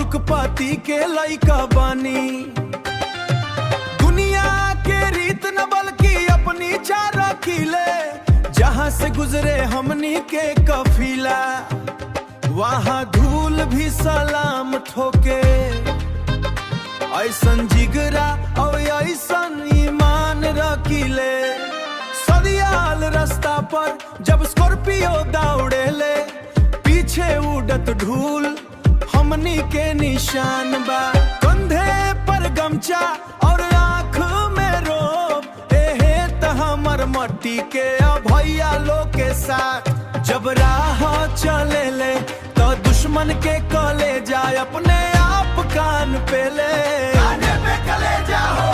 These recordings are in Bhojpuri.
तुर्कपाती के लइका बानी। दुनिया के रीत न बल्कि अपनी चार किले, जहाँ से गुजरे हमनी के कफीला वहाँ धूल भी सलाम ठोके। ऐसन जिगरा और ऐसन ईमान रखिले। सदियाल रास्ता पर जब स्कॉर्पियो दौड़ेले, पीछे उड़त धूल हमनी के निशान बा। कंधे पर गमछा और आँख में रोब, एहे त हमर मट्टी के भैया लोग के साथ। जब राह चले ले तो दुश्मन के कलेजा अपने आप कान पे ले। काने पे कलेजा हो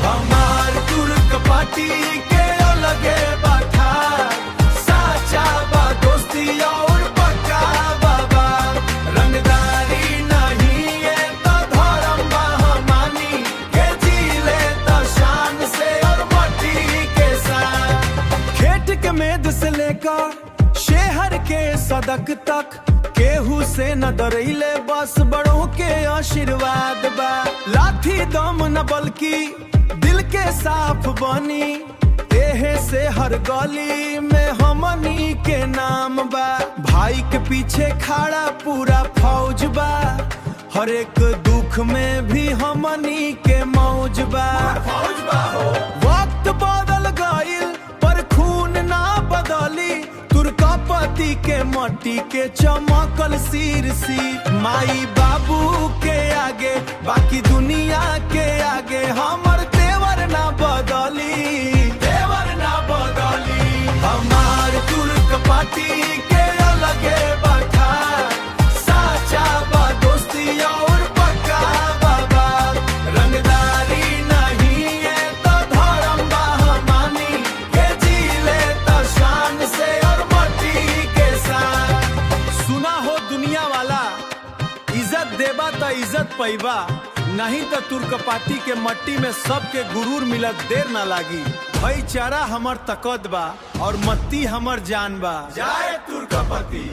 हमार तुर्कपाती के अलगे बाठा। साचा बा दोस्ती और पक्का बाबा, रंगदारी नहीं है तो धर्म बा हमानी के जीले तो शान से और मट्टी के साथ। खेत के मेद से लेकर शहर के सड़क तक, केहू से न डरैले बस बड़ों के आशीर्वाद बा। लाठी दम न बल्कि दिल के साफ बनी, एहे से हर गली में हमनी के नाम बा। भाई के पीछे खड़ा पूरा फौज बा, हर एक दुख में भी हमनी के मौज बा। वक्त बदल गइल पर खून ना बदली, तुर्कपाती के मट्टी के चमकल सिर सी। माई बाबू के आगे बाकी दुनिया के आगे हमर तेवर ना बदली। तेवर ना बदली हमार तुर्कपाती के अलगे बाठा। साचा बा दोस्ती और पक्का बाबा, रंगदारी नहीं है तो धर्म बा हमानी के जीले तो शान से और मट्टी के साथ। सुना हो दुनिया वाला, इज्जत देबा तो इज्जत पैबा, नहीं तो तुर्कपाती के मट्टी में सबके गुरूर मिलत देर ना लागी। भाईचारा हमर तकत बा और मट्टी हमर जान बा। जय तुर्कपाती,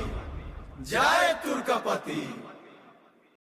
जय तुर्कपाती।